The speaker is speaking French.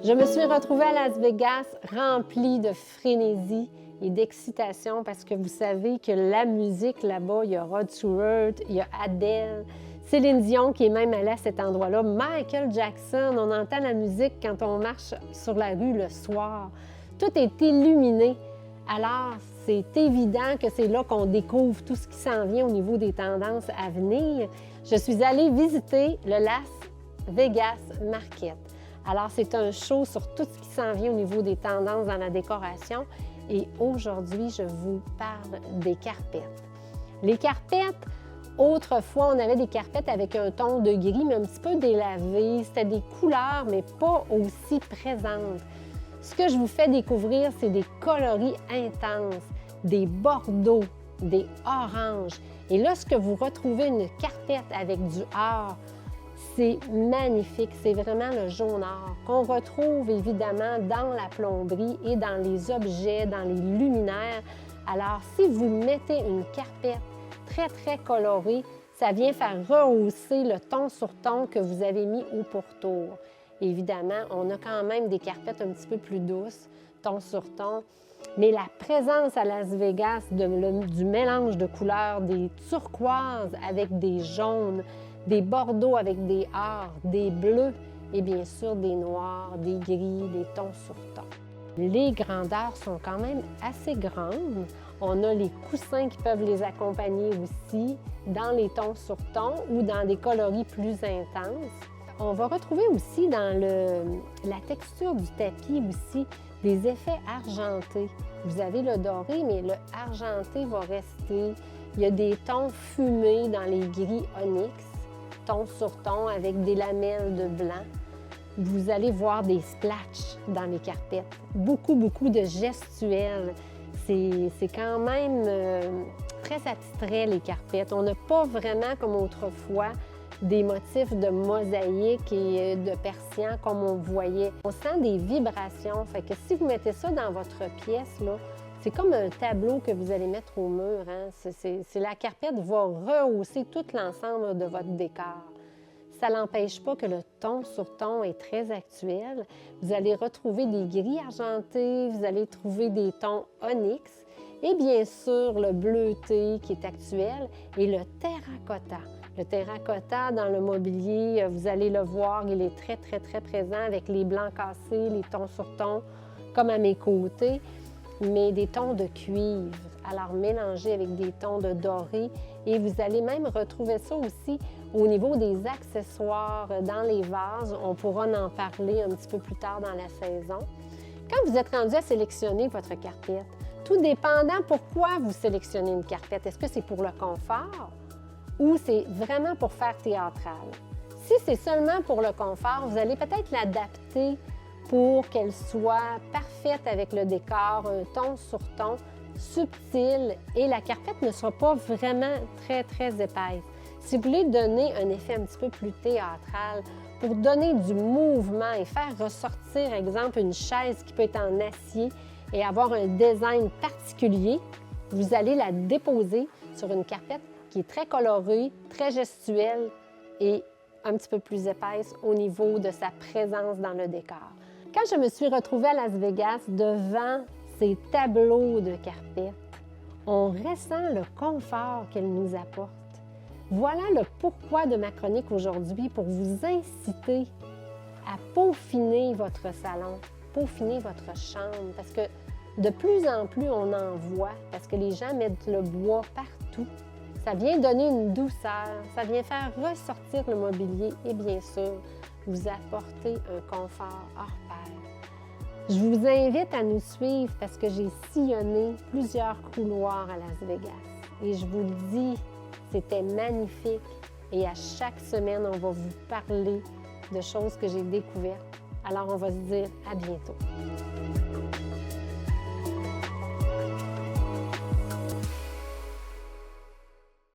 Je me suis retrouvée à Las Vegas remplie de frénésie et d'excitation parce que vous savez que la musique là-bas, il y a Rod Stewart, il y a Adele, Céline Dion qui est même allée à cet endroit-là, Michael Jackson, on entend la musique quand on marche sur la rue le soir. Tout est illuminé. Alors, c'est évident que c'est là qu'on découvre tout ce qui s'en vient au niveau des tendances à venir. Je suis allée visiter le Las Vegas Market. Alors, c'est un show sur tout ce qui s'en vient au niveau des tendances dans la décoration. Et aujourd'hui, je vous parle des carpettes. Les carpettes, autrefois, on avait des carpettes avec un ton de gris, mais un petit peu délavé. C'était des couleurs, mais pas aussi présentes. Ce que je vous fais découvrir, c'est des coloris intenses, des bordeaux, des oranges. Et lorsque vous retrouvez une carpette avec du or, c'est magnifique. C'est vraiment le jaune or qu'on retrouve évidemment dans la plomberie et dans les objets, dans les luminaires. Alors, si vous mettez une carpette très, très colorée, ça vient faire rehausser le ton sur ton que vous avez mis au pourtour. Évidemment, on a quand même des carpettes un petit peu plus douces, ton sur ton, mais la présence à Las Vegas du mélange de couleurs, des turquoises avec des jaunes, des bordeaux avec des ors, des bleus et bien sûr des noirs, des gris, des tons sur tons. Les grandeurs sont quand même assez grandes. On a les coussins qui peuvent les accompagner aussi dans les tons sur tons ou dans des coloris plus intenses. On va retrouver aussi dans la texture du tapis aussi des effets argentés. Vous avez le doré, mais le argenté va rester. Il y a des tons fumés dans les gris onyx, ton sur ton avec des lamelles de blanc. Vous allez voir des splatchs dans les carpettes. Beaucoup de gestuels. C'est quand même très abstrait, les carpettes. On n'a pas vraiment, comme autrefois, des motifs de mosaïque et de persian comme on voyait. On sent des vibrations. Fait que si vous mettez ça dans votre pièce, là, c'est comme un tableau que vous allez mettre au mur. Hein? La carpette va rehausser tout l'ensemble de votre décor. Ça n'empêche pas que le ton sur ton est très actuel. Vous allez retrouver des gris argentés, vous allez trouver des tons onyx et bien sûr le bleuté qui est actuel et le terracotta. Le terracotta dans le mobilier, vous allez le voir, il est très présent avec les blancs cassés, les tons sur tons, comme à mes côtés, mais des tons de cuivre, alors mélangés avec des tons de doré. Et vous allez même retrouver ça aussi au niveau des accessoires dans les vases. On pourra en parler un petit peu plus tard dans la saison. Quand vous êtes rendu à sélectionner votre carpette, tout dépendant pourquoi vous sélectionnez une carpette, est-ce que c'est pour le confort ou c'est vraiment pour faire théâtral? Si c'est seulement pour le confort, vous allez peut-être l'adapter pour qu'elle soit parfaite avec le décor, un ton sur ton, subtil et la carpette ne sera pas vraiment très épaisse. Si vous voulez donner un effet un petit peu plus théâtral, pour donner du mouvement et faire ressortir, exemple, une chaise qui peut être en acier et avoir un design particulier, vous allez la déposer sur une carpette qui est très colorée, très gestuelle et un petit peu plus épaisse au niveau de sa présence dans le décor. Quand je me suis retrouvée à Las Vegas devant ces tableaux de carpettes, on ressent le confort qu'elles nous apportent. Voilà le pourquoi de ma chronique aujourd'hui pour vous inciter à peaufiner votre salon, peaufiner votre chambre, parce que de plus en plus on en voit, parce que les gens mettent le bois partout. Ça vient donner une douceur, ça vient faire ressortir le mobilier et bien sûr, vous apporter un confort hors pair. Je vous invite à nous suivre parce que j'ai sillonné plusieurs couloirs à Las Vegas. Et je vous le dis, c'était magnifique. Et à chaque semaine, on va vous parler de choses que j'ai découvertes. Alors, on va se dire à bientôt.